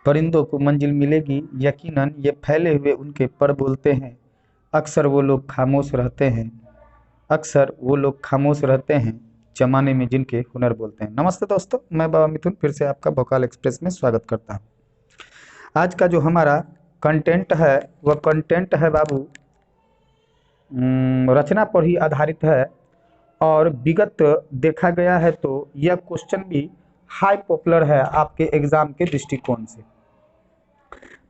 परिंदों को मंजिल मिलेगी यकीनन, ये फैले हुए उनके पर बोलते हैं। अक्सर वो लोग खामोश रहते हैं, अक्सर वो लोग खामोश रहते हैं, जमाने में जिनके हुनर बोलते हैं। नमस्ते दोस्तों, मैं बाबा मिथुन फिर से आपका भोकाल एक्सप्रेस में स्वागत करता हूँ। आज का जो हमारा कंटेंट है वह कंटेंट है बाबू रचना पर ही आधारित है। और विगत देखा गया है तो यह क्वेश्चन भी हाई पॉपुलर है आपके एग्जाम के दृष्टिकोण से।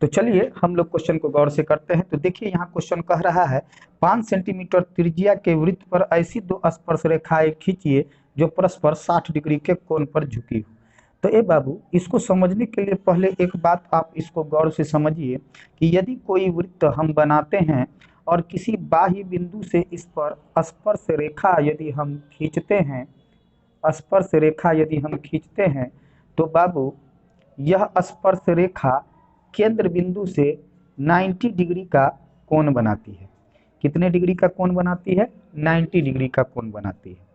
तो चलिए हम लोग क्वेश्चन को गौर से करते हैं। तो देखिए यहाँ क्वेश्चन कह रहा है 5 सेंटीमीटर त्रिज्या के वृत्त पर ऐसी दो स्पर्श रेखाएं खींचिए जो परस्पर 60 डिग्री के कोण पर झुकी हो। तो ए बाबू, इसको समझने के लिए पहले एक बात आप इसको गौर से समझिए कि यदि कोई वृत्त हम बनाते हैं और किसी बाह्य बिंदु से इस पर स्पर्श रेखा यदि हम खींचते हैं, स्पर्श रेखा यदि हम खींचते हैं तो बाबू यह स्पर्श रेखा केंद्र बिंदु से 90 डिग्री का कोण बनाती है। कितने डिग्री का कोण बनाती है? 90 डिग्री का कोण बनाती है।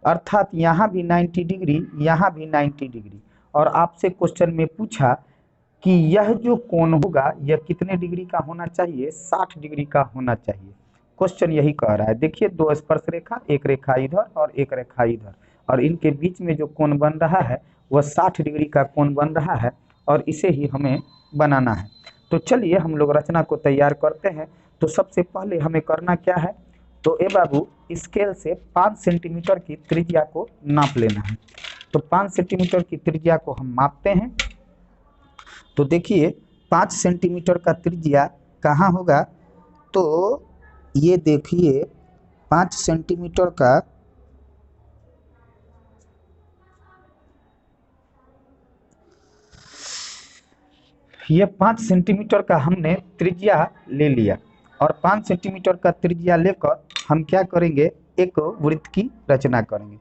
अर्थात यहाँ भी 90 डिग्री, यहाँ भी 90 डिग्री। और आपसे क्वेश्चन में पूछा कि यह जो कोण होगा यह कितने डिग्री का होना चाहिए? 60 डिग्री का होना चाहिए। क्वेश्चन यही कह रहा है। देखिए दो स्पर्श रेखा, एक रेखा इधर और एक रेखा इधर, और इनके बीच में जो कोण बन रहा है वह 60 डिग्री का कोण बन रहा है और इसे ही हमें बनाना है। तो चलिए हम लोग रचना को तैयार करते हैं। तो सबसे पहले हमें करना क्या है? तो ए बाबू, स्केल से 5 सेंटीमीटर की त्रिज्या को नाप लेना है। तो 5 सेंटीमीटर की त्रिज्या को हम मापते हैं। तो देखिए 5 सेंटीमीटर का त्रिज्या कहाँ होगा? तो ये देखिए 5 सेंटीमीटर का यह 5 सेंटीमीटर का हमने त्रिज्या ले लिया और 5 सेंटीमीटर का त्रिज्या लेकर हम क्या करेंगे? एक वृत्त की रचना करेंगे।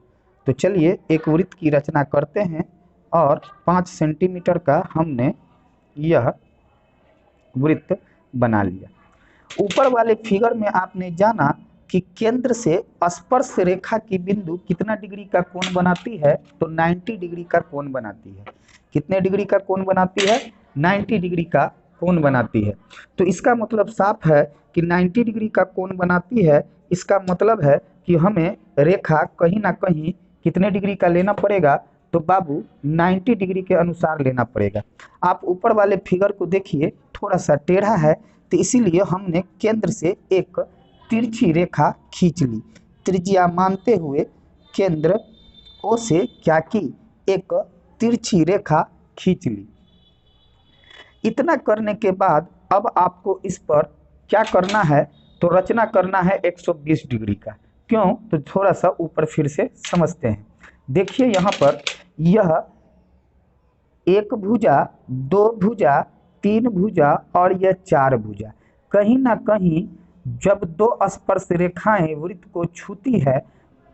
तो चलिए एक वृत्त की रचना करते हैं और 5 सेंटीमीटर का हमने यह वृत्त बना लिया। ऊपर वाले फिगर में आपने जाना कि केंद्र से स्पर्श रेखा की बिंदु कितना डिग्री का कोण बनाती है? तो 90 डिग्री का कोण बनाती है। कितने डिग्री का कोण बनाती है? 90 डिग्री का कोण बनाती है। तो इसका मतलब साफ है कि 90 डिग्री का कोण बनाती है। इसका मतलब है कि हमें रेखा कहीं ना कहीं कितने डिग्री का लेना पड़ेगा? तो बाबू 90 डिग्री के अनुसार लेना पड़ेगा। आप ऊपर वाले फिगर को देखिए, थोड़ा सा टेढ़ा है, तो इसीलिए हमने केंद्र से एक तिरछी रेखा खींच ली। त्रिज्या मानते हुए केंद्र ओ से क्या की? एक तिरछी रेखा खींच ली। इतना करने के बाद अब आपको इस पर क्या करना है? तो रचना करना है 120 डिग्री का। क्यों? तो थोड़ा सा ऊपर फिर से समझते हैं। देखिए यहाँ पर यह एक भुजा, दो भुजा, तीन भुजा और यह चार भुजा। कहीं ना कहीं जब दो स्पर्श रेखाएं वृत्त को छूती है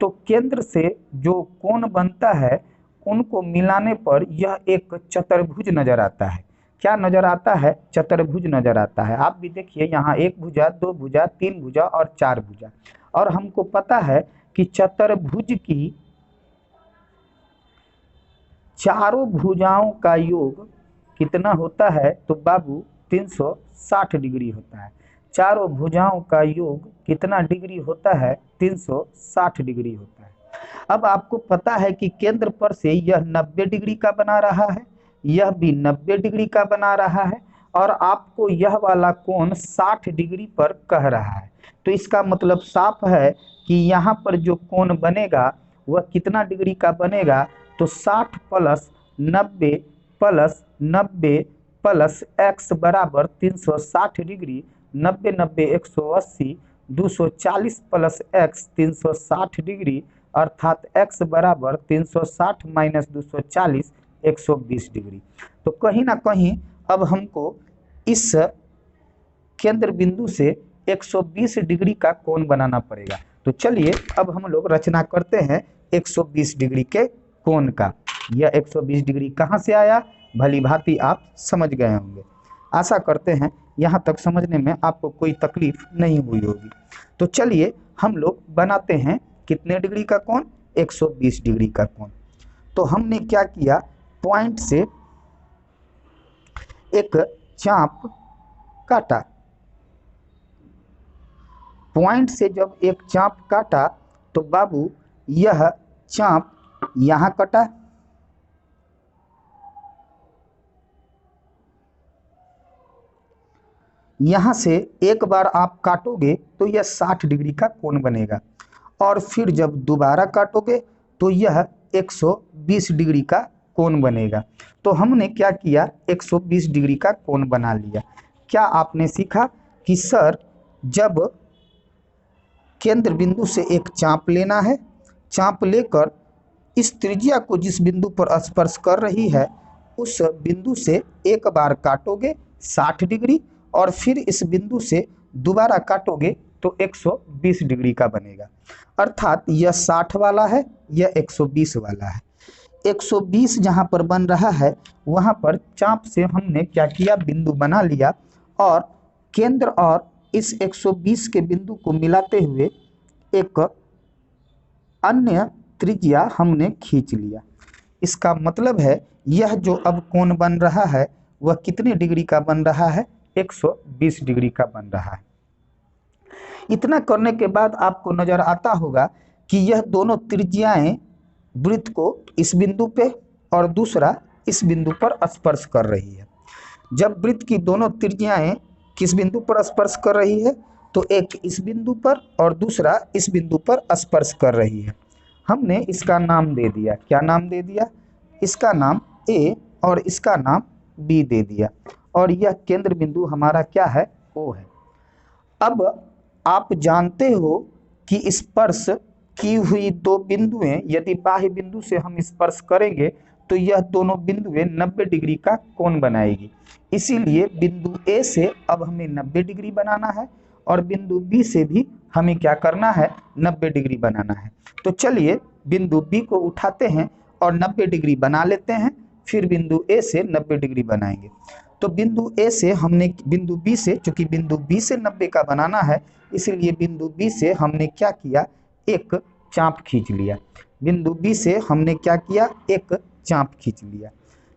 तो केंद्र से जो कोण बनता है उनको मिलाने पर यह एक चतुर्भुज नजर आता है। क्या नजर आता है? चतुर्भुज नजर आता है। आप भी देखिए यहाँ एक भुजा, दो भुजा, तीन भुजा और चार भुजा। और हमको पता है कि चतुर्भुज की चारों भुजाओं का योग कितना होता है? तो बाबू 360 डिग्री होता है। चारों भुजाओं का योग कितना डिग्री होता है? 360 डिग्री होता है। अब आपको पता है कि केंद्र पर से यह 90 डिग्री का बना रहा है, यह भी 90 डिग्री का बना रहा है और आपको यह वाला कोण 60 डिग्री पर कह रहा है। तो इसका मतलब साफ है कि यहाँ पर जो कोण बनेगा वह कितना डिग्री का बनेगा? तो 60 प्लस 90 प्लस 90 प्लस x बराबर 360 डिग्री। 90 90 180, 240 प्लस x 360 डिग्री, अर्थात x बराबर 360 माइनस 240 120 डिग्री। तो कहीं ना कहीं अब हमको इस केंद्र बिंदु से 120 डिग्री का कोण बनाना पड़ेगा। तो चलिए अब हम लोग रचना करते हैं 120 डिग्री के कोण का। यह 120 डिग्री कहाँ से आया? भली भांति आप समझ गए होंगे। आशा करते हैं यहाँ तक समझने में आपको कोई तकलीफ नहीं हुई होगी। तो चलिए हम लोग बनाते हैं कितने डिग्री का कोण? 120 डिग्री का कोण। तो हमने क्या किया? पॉइंट से एक चाप काटा। पॉइंट से जब एक चाप काटा तो बाबू यह चाप यहाँ कटा, यहाँ से एक बार आप काटोगे तो यह 60 डिग्री का कोण बनेगा, और फिर जब दोबारा काटोगे तो यह 120 डिग्री का कोण बनेगा। तो हमने क्या किया, 120 डिग्री का कोण बना लिया। क्या आपने सीखा कि सर जब केंद्र बिंदु से एक चाप लेना है, चाप लेकर इस त्रिज्या को जिस बिंदु पर स्पर्श कर रही है उस बिंदु से एक बार काटोगे 60 डिग्री, और फिर इस बिंदु से दोबारा काटोगे तो 120 डिग्री का बनेगा। अर्थात यह 60 वाला है, यह 120 वाला है। 120 जहाँ पर बन रहा है वहाँ पर चाप से हमने क्या किया, बिंदु बना लिया, और केंद्र और इस 120 के बिंदु को मिलाते हुए एक अन्य त्रिज्या हमने खींच लिया। इसका मतलब है यह जो अब कोण बन रहा है वह कितने डिग्री का बन रहा है, 120 डिग्री का बन रहा है। इतना करने के बाद आपको नजर आता होगा कि यह दोनों त्रिज्याएं वृत्त को इस बिंदु पे और दूसरा इस बिंदु पर स्पर्श कर रही है। जब वृत्त की दोनों त्रिज्याएं किस बिंदु पर स्पर्श कर रही है, तो एक इस बिंदु पर और दूसरा इस बिंदु पर स्पर्श कर रही है। हमने इसका नाम दे दिया, क्या नाम दे दिया, इसका नाम ए और इसका नाम बी दे दिया, और यह केंद्र बिंदु हमारा क्या है, ओ है। अब आप जानते हो कि स्पर्श की हुई दो बिंदुएं यदि बाह्य बिंदु से हम स्पर्श करेंगे तो यह दोनों बिंदुएं 90 डिग्री का कोण बनाएगी। इसीलिए बिंदु ए से अब हमें 90 डिग्री बनाना है और बिंदु बी से भी हमें क्या करना है, 90 डिग्री बनाना है। तो चलिए बिंदु बी को उठाते हैं और 90 डिग्री बना लेते हैं, फिर बिंदु ए से 90 डिग्री बनाएंगे। तो बिंदु ए से हमने बिंदु बी से, चूंकि बिंदु बी से 90 का बनाना है इसलिए बिंदु बी से हमने क्या किया, एक चाप खींच लिया। बिंदु बी से हमने क्या किया, एक चाप खींच लिया।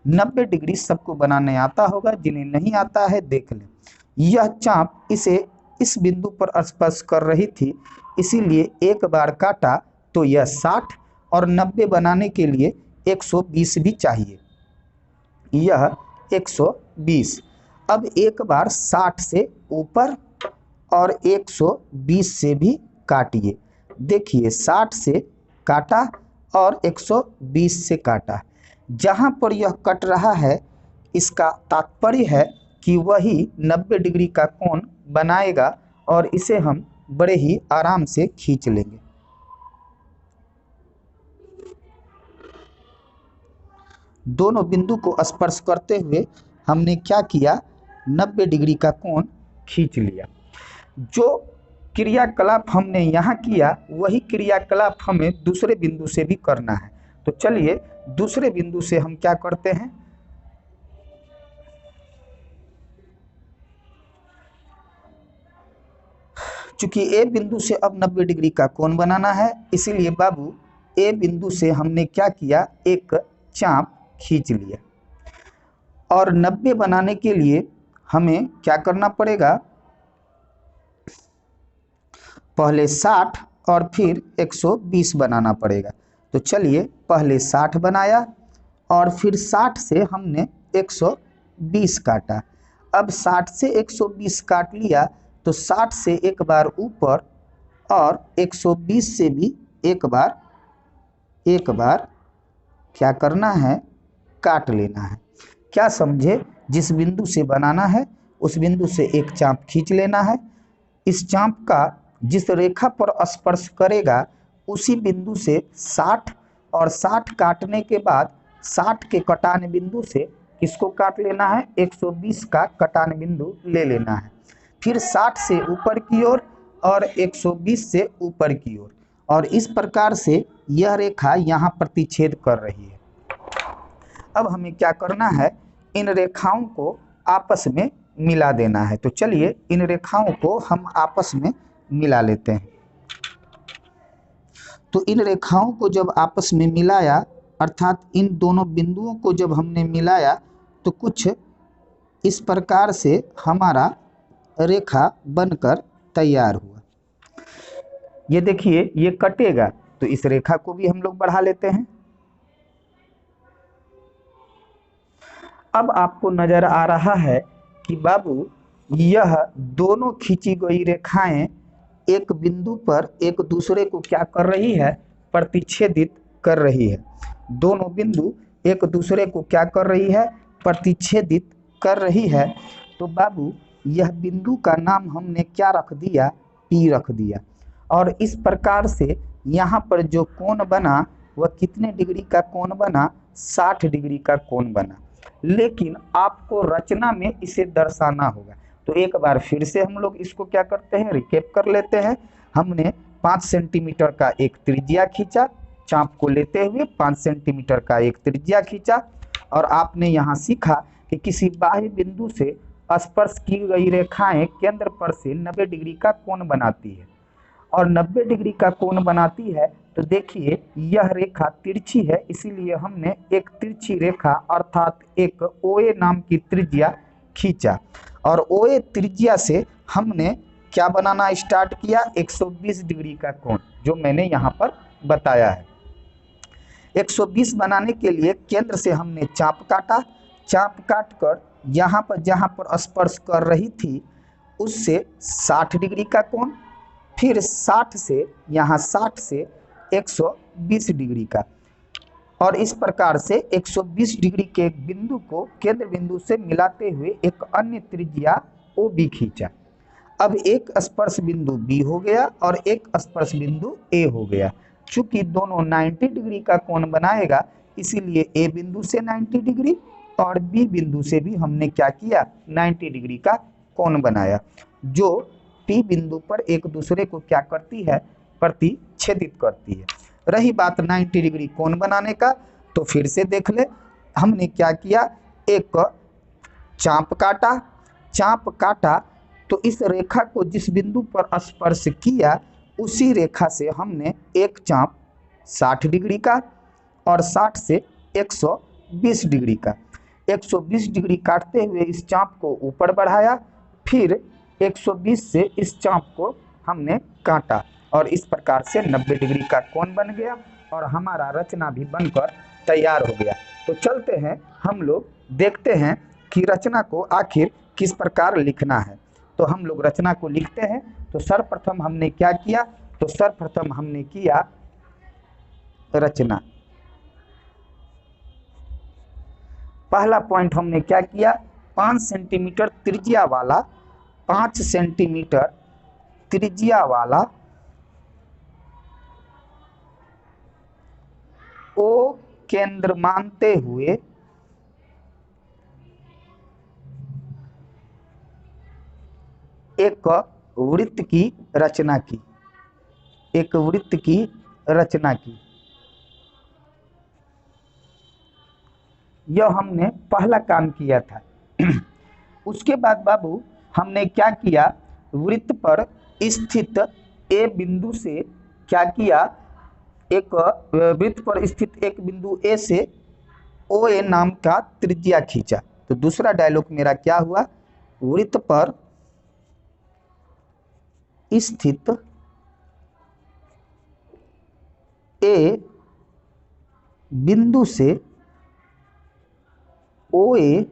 90 डिग्री सबको बनाने आता होगा, जिन्हें नहीं आता है देख लें। यह चाप इसे इस बिंदु पर स्पर्श कर रही थी, इसीलिए एक बार काटा तो यह 60 और 90 बनाने के लिए 120 भी चाहिए, यह 120। अब एक बार 60 से ऊपर और 120 से भी काटिए। देखिए 60 से काटा और 120 से काटा। जहाँ पर यह कट रहा है इसका तात्पर्य है कि वही 90 डिग्री का कोण बनाएगा और इसे हम बड़े ही आराम से खींच लेंगे। दोनों बिंदु को स्पर्श करते हुए हमने क्या किया, 90 डिग्री का कोण खींच लिया। जो क्रियाकलाप हमने यहाँ किया वही क्रियाकलाप हमें दूसरे बिंदु से भी करना है। तो चलिए दूसरे बिंदु से हम क्या करते हैं, चूंकि ए बिंदु से अब 90 डिग्री का कोण बनाना है इसीलिए बाबू ए बिंदु से हमने क्या किया, एक चाप खींच लिया। और 90 बनाने के लिए हमें क्या करना पड़ेगा, पहले 60 और फिर 120 बनाना पड़ेगा। तो चलिए पहले 60 बनाया और फिर 60 से हमने 120 काटा। अब 60 से 120 काट लिया तो 60 से एक बार ऊपर और 120 से भी एक बार क्या करना है, काट लेना है। क्या समझे, जिस बिंदु से बनाना है उस बिंदु से एक चाप खींच लेना है। इस चाप का जिस रेखा पर स्पर्श करेगा उसी बिंदु से 60 और 60 काटने के बाद 60 के कटान बिंदु से किसको काट लेना है, 120 का कटान बिंदु ले लेना है। फिर 60 से ऊपर की ओर और 120 से ऊपर की ओर, और इस प्रकार से यह रेखा यहाँ प्रतिच्छेद कर रही है। अब हमें क्या करना है, इन रेखाओं को आपस में मिला देना है। तो चलिए इन रेखाओं को हम आपस में मिला लेते हैं। तो इन रेखाओं को जब आपस में मिलाया, अर्थात इन दोनों बिंदुओं को जब हमने मिलाया तो कुछ इस प्रकार से हमारा रेखा बनकर तैयार हुआ। ये देखिए ये कटेगा तो इस रेखा को भी हम लोग बढ़ा लेते हैं। अब आपको नजर आ रहा है कि बाबू यह दोनों खींची गई रेखाएं एक बिंदु पर एक दूसरे को क्या कर रही है, प्रतिच्छेदित कर रही है। दोनों बिंदु एक दूसरे को क्या कर रही है, प्रतिच्छेदित कर रही है। तो बाबू यह बिंदु का नाम हमने क्या रख दिया, P रख दिया। और इस प्रकार से यहाँ पर जो कोण बना वह कितने डिग्री का कोण बना, 60 डिग्री का कोण बना। लेकिन आपको रचना में इसे दर्शाना होगा। तो एक बार फिर से हम लोग इसको क्या करते हैं, रिकेप कर लेते हैं। हमने 5 सेंटीमीटर का एक त्रिज्या खींचा, चाप को लेते हुए 5 सेंटीमीटर का एक त्रिज्या खींचा। और आपने यहाँ सीखा कि किसी बाह्य बिंदु से स्पर्श की गई रेखाएं केंद्र पर से 90 डिग्री का कोण बनाती है। और 90 डिग्री का कोण बनाती है तो देखिए यह रेखा तिरछी है, इसीलिए हमने एक तिरछी रेखा अर्थात एक OA नाम की त्रिज्या खींचा। और OA त्रिज्या से हमने क्या बनाना स्टार्ट किया, 120 डिग्री का कोण, जो मैंने यहाँ पर बताया है। 120 बनाने के लिए केंद्र से हमने चाप काटा, चाप काट कर यहाँ पर जहाँ पर स्पर्श कर रही थी उससे 60 डिग्री का कोण, फिर 60 से यहाँ 60 से 120 डिग्री का। और इस प्रकार से 120 डिग्री के एक बिंदु को केंद्र बिंदु से मिलाते हुए एक अन्य त्रिज्या OB खींचा। अब एक स्पर्श बिंदु B हो गया और एक स्पर्श बिंदु A हो गया। चूंकि दोनों 90 डिग्री का कोण बनाएगा इसीलिए A बिंदु से 90 डिग्री और B बिंदु से भी हमने क्या किया, 90 डिग्री का कोण बनाया, जो P बिंदु पर एक दूसरे को क्या करती है, प्रतिच्छेदित करती है। रही बात 90 डिग्री कोण बनाने का, तो फिर से देख ले, हमने क्या किया, एक चाप काटा, चाप काटा तो इस रेखा को जिस बिंदु पर स्पर्श किया उसी रेखा से हमने एक चाप 60 डिग्री का और 60 से 120 डिग्री का, 120 डिग्री काटते हुए इस चाप को ऊपर बढ़ाया, फिर 120 से इस चाप को हमने काटा और इस प्रकार से 90 डिग्री का कोण बन गया और हमारा रचना भी बनकर तैयार हो गया। तो चलते हैं हम लोग देखते हैं कि रचना को आखिर किस प्रकार लिखना है। तो हम लोग रचना को लिखते हैं। तो सर्वप्रथम हमने क्या किया, तो सर्वप्रथम हमने किया रचना। पहला पॉइंट हमने क्या किया, 5 सेंटीमीटर त्रिज्या वाला, 5 सेंटीमीटर त्रिज्या वाला O केंद्र मानते हुए एक वृत्त की रचना की, एक वृत्त की रचना की। यह हमने पहला काम किया था। उसके बाद बाबू हमने क्या किया, वृत्त पर स्थित A बिंदु से क्या किया, एक वृत्त पर स्थित एक बिंदु A से OA नाम का त्रिज्या खींचा। तो दूसरा डायलॉग मेरा क्या हुआ, वृत्त पर स्थित A बिंदु से OA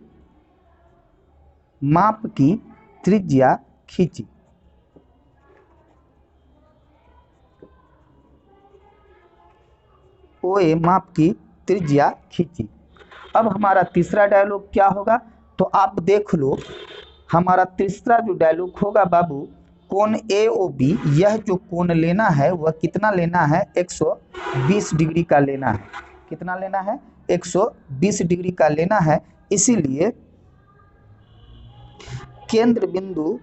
माप की त्रिज्या खींची। OA माप की त्रिज्या खींची। अब हमारा तीसरा डायलॉग क्या होगा, तो आप देख लो, हमारा तीसरा जो डायलॉग होगा बाबू, कोण AOB, यह जो कोण लेना है वह कितना लेना है, 120 डिग्री का लेना है। कितना लेना है, 120 डिग्री का लेना है। इसीलिए केंद्र बिंदु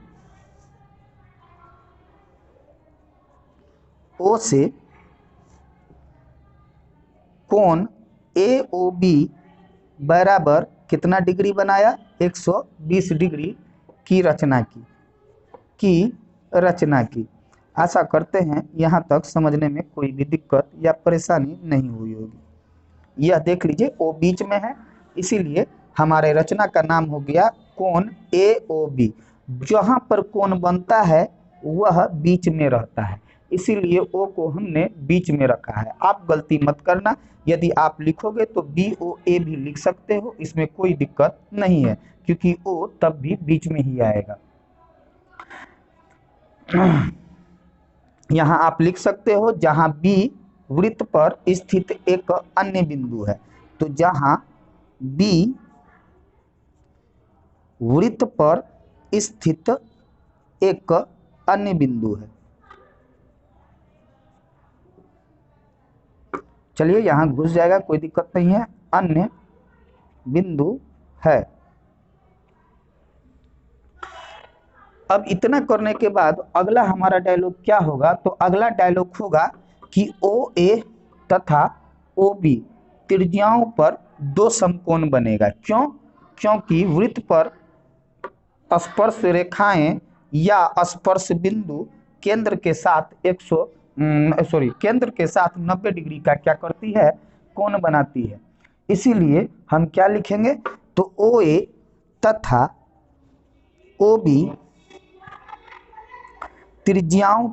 O से कोण AOB बराबर कितना डिग्री बनाया, 120 डिग्री की रचना की। आशा करते हैं यहाँ तक समझने में कोई भी दिक्कत या परेशानी नहीं हुई होगी। यह देख लीजिए O बीच में है, इसीलिए हमारे रचना का नाम हो गया कोण AOB। जहाँ पर कोण बनता है वह बीच में रहता है, इसीलिए O को हमने बीच में रखा है। आप गलती मत करना, यदि आप लिखोगे तो BOA भी लिख सकते हो, इसमें कोई दिक्कत नहीं है, क्योंकि O तब भी बीच में ही आएगा। यहाँ आप लिख सकते हो जहाँ B वृत्त पर स्थित एक अन्य बिंदु है, तो जहाँ B वृत्त पर स्थित एक अन्य बिंदु है। चलिए यहाँ घुस जाएगा, कोई दिक्कत नहीं है, अन्य बिंदु है। अब इतना करने के बाद अगला हमारा डायलॉग क्या होगा, तो अगला डायलॉग होगा कि OA तथा OB त्रिज्याओं पर दो समकोण बनेगा। क्यों? क्योंकि वृत्त पर स्पर्श रेखाएं या स्पर्श बिंदु केंद्र के साथ केंद्र के साथ 90 डिग्री का क्या करती है, कोण बनाती है। इसीलिए हम क्या लिखेंगे, तो OA तथा OB त्रिज्याओं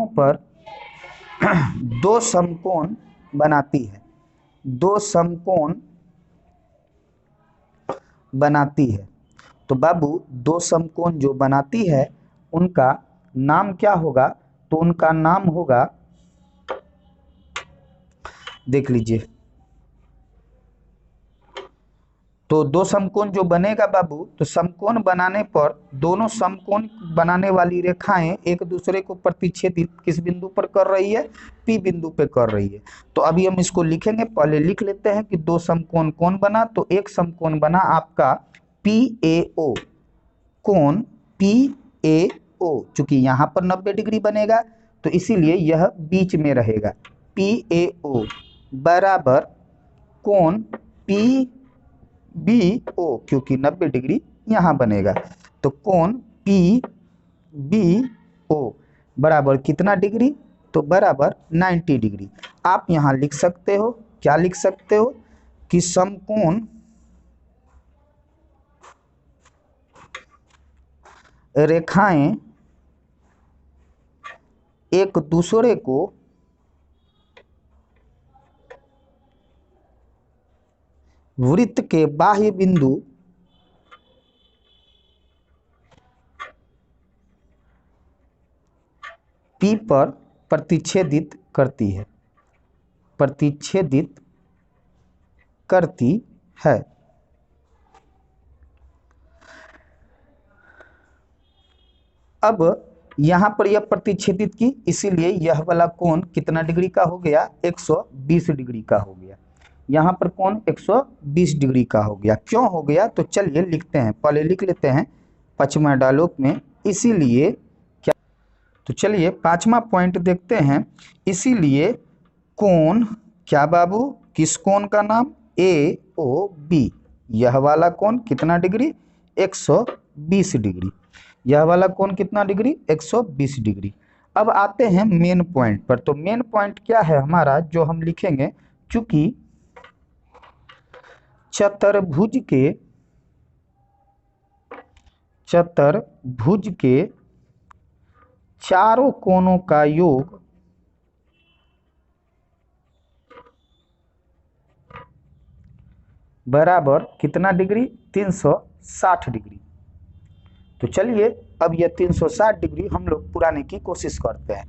पर दो समकोण बनाती है, दो समकोण बनाती है। तो बाबू दो समकोण जो बनाती है उनका नाम क्या होगा, तो उनका नाम होगा, देख लीजिए, तो दो समकोण जो बनेगा बाबू, तो समकोण बनाने पर दोनों समकोण बनाने वाली रेखाएं एक दूसरे को प्रतिच्छेदित किस बिंदु पर कर रही है, P बिंदु पे कर रही है। तो अभी हम इसको लिखेंगे, पहले लिख लेते हैं कि दो समकोण कौन बना, तो एक समकोण बना आपका PAO, कोण PAO, चूंकि यहाँ पर 90 डिग्री बनेगा तो इसीलिए यह बीच में रहेगा। PAO बराबर कोण PBO, क्योंकि 90 डिग्री यहाँ बनेगा, तो कोण PBO बराबर कितना डिग्री, तो बराबर 90 डिग्री। आप यहाँ लिख सकते हो, क्या लिख सकते हो कि समकोण रेखाएं एक दूसरे को वृत्त के बाह्य बिंदु P पर प्रतिच्छेदित करती है, प्रतिच्छेदित करती है। अब यहां पर यह प्रतिच्छेदित की, इसीलिए यह वाला कोण कितना डिग्री का हो गया, 120 डिग्री का हो गया। यहाँ पर कोण 120 डिग्री का हो गया। क्यों हो गया, तो चलिए लिखते हैं, पहले लिख लेते हैं 5वां डायलॉग में। इसीलिए क्या, तो चलिए 5वां पॉइंट देखते हैं। इसीलिए कोण क्या बाबू, किस कोण का नाम, AOB, यह वाला कोण कितना डिग्री, 120 डिग्री। यह वाला कोण कितना डिग्री, 120 डिग्री। अब आते हैं मेन पॉइंट पर। तो मेन पॉइंट क्या है हमारा, जो हम लिखेंगे, चूंकि चतुर्भुज के चारों कोणों का योग बराबर कितना डिग्री, 360 डिग्री। तो चलिए अब यह 360 डिग्री हम लोग पुराने की कोशिश करते हैं।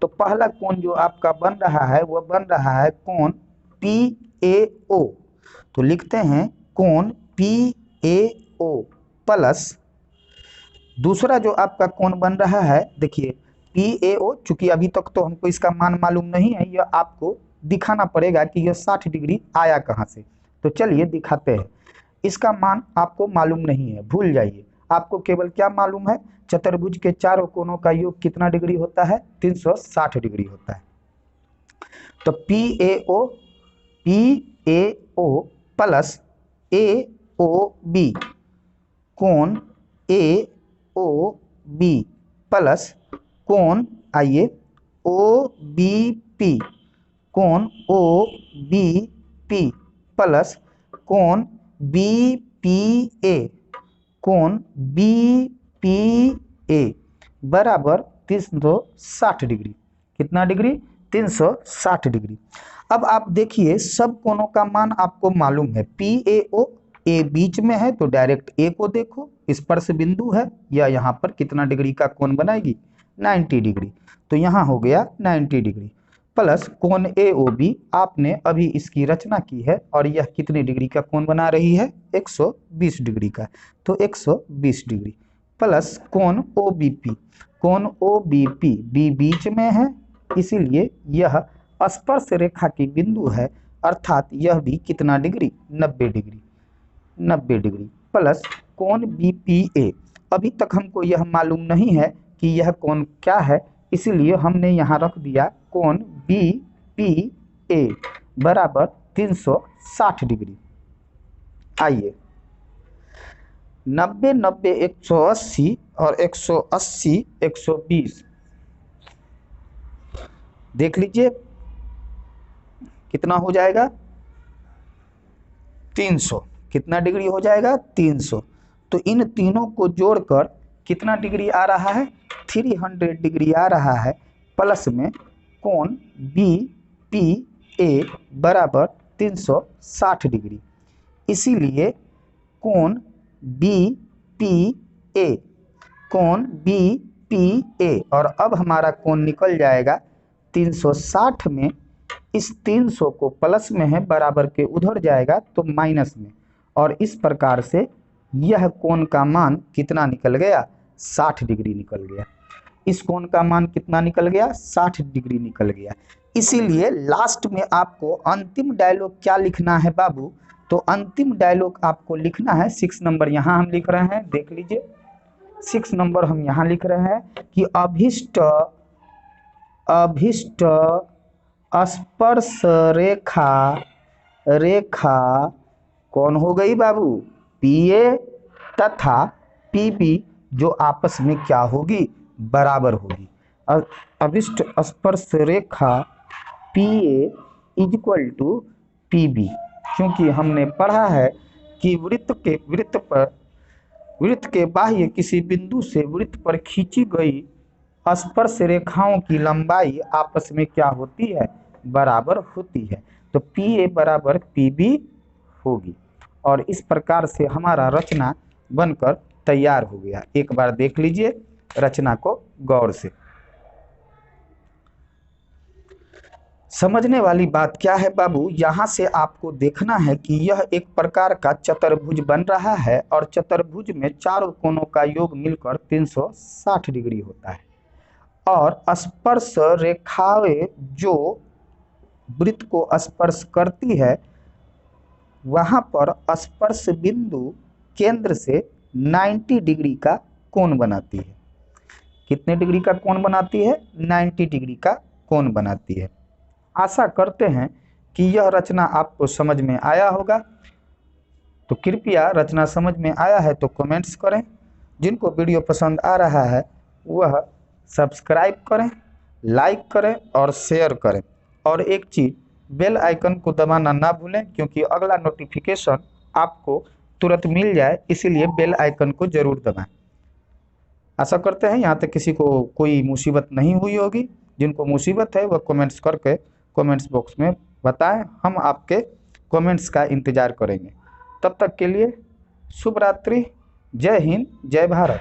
तो पहला कोण जो आपका बन रहा है वह बन रहा है कोण PAO। तो लिखते हैं कोण PAO प्लस दूसरा जो आपका कोण बन रहा है, देखिए PAO, चूंकि अभी तक तो हमको इसका मान मालूम नहीं है, यह आपको दिखाना पड़ेगा कि यह 60 डिग्री आया कहाँ से। तो चलिए दिखाते हैं। इसका मान आपको मालूम नहीं है, भूल जाइए। आपको केवल क्या मालूम है, चतुर्भुज के चारों कोणों का योग कितना डिग्री होता है, 360 डिग्री होता है। तो PAO प्लस AOB, कोण AOB प्लस कोण, आइए OBP, कोण ओ बी पी प्लस कोण बी पी ए, कोण बी पी ए बराबर 360 डिग्री। कितना डिग्री? 360 डिग्री। अब आप देखिए सब कोणों का मान आपको मालूम है, पी ए ओ, ए बीच में है तो डायरेक्ट ए को देखो, स्पर्श बिंदु है, या यहाँ पर कितना डिग्री का कोण बनाएगी? 90 डिग्री। तो यहाँ हो गया 90 डिग्री प्लस कोण ए ओ बी, आपने अभी इसकी रचना की है और यह कितने डिग्री का कोण बना रही है? 120 डिग्री का। तो 120 डिग्री प्लस कोण ओ बी पी, कोण ओ बी पी बी बीच में है, इसीलिए यह स्पर्श रेखा की बिंदु है, अर्थात यह भी कितना डिग्री? 90 डिग्री। 90 डिग्री प्लस कोण बी पी ए, अभी तक हमको यह मालूम नहीं है कि यह कोण क्या है, इसीलिए हमने यहाँ रख दिया कोण बी पी ए बराबर 360 डिग्री। आइए 90 90 180 और 180 120 देख लीजिए कितना हो जाएगा? 300। कितना डिग्री हो जाएगा? 300। तो इन तीनों को जोड़कर कितना डिग्री आ रहा है? 300 डिग्री आ रहा है, प्लस में कोण बी पी ए बराबर 360 डिग्री। इसीलिए कोण बी पी ए, कोण बी पी ए, और अब हमारा कोण निकल जाएगा 360 में, इस 300 को प्लस में है, बराबर के उधर जाएगा तो माइनस में, और इस प्रकार से यह कोण का मान कितना निकल गया? 60 डिग्री निकल गया। इस कोण का मान कितना निकल गया? 60 डिग्री निकल गया। इसीलिए लास्ट में आपको अंतिम डायलॉग क्या लिखना है बाबू? तो अंतिम डायलॉग आपको लिखना है 6 नंबर यहाँ हम लिख रहे हैं, देख लीजिए 6 नंबर हम यहाँ लिख रहे हैं कि अभिष्ट स्पर्श रेखा कौन हो गई बाबू? पी ए तथा पी बी, जो आपस में क्या होगी? बराबर होगी। अभिष्ट स्पर्श रेखा P A equal to P B, क्योंकि हमने पढ़ा है कि वृत्त के बाह्य किसी बिंदु से वृत्त पर खींची गई स्पर्श रेखाओं की लंबाई आपस में क्या होती है? बराबर होती है। तो पी ए बराबर पी बी होगी, और इस प्रकार से हमारा रचना बनकर तैयार हो गया। एक बार देख लीजिए रचना को गौर से। समझने वाली बात क्या है बाबू? यहाँ से आपको देखना है कि यह एक प्रकार का चतुर्भुज बन रहा है, और चतुर्भुज में चारों कोणों का योग मिलकर 360 डिग्री होता है, और स्पर्श रेखाएं जो वृत्त को स्पर्श करती है वहां पर स्पर्श बिंदु केंद्र से 90 डिग्री का कोण बनाती है। कितने डिग्री का कोण बनाती है? 90 डिग्री का कोण बनाती है। आशा करते हैं कि यह रचना आपको समझ में आया होगा। तो कृपया रचना समझ में आया है तो कमेंट्स करें, जिनको वीडियो पसंद आ रहा है वह सब्सक्राइब करें, लाइक करें और शेयर करें, और एक चीज़ बेल आइकन को दबाना ना भूलें, क्योंकि अगला नोटिफिकेशन आपको तुरंत मिल जाए, इसीलिए बेल आइकन को जरूर दबाएं। आशा करते हैं यहाँ तक किसी को कोई मुसीबत नहीं हुई होगी। जिनको मुसीबत है वह कमेंट्स करके कमेंट्स बॉक्स में बताएं, हम आपके कमेंट्स का इंतज़ार करेंगे। तब तक के लिए शुभ रात्रि, जय हिंद, जय भारत।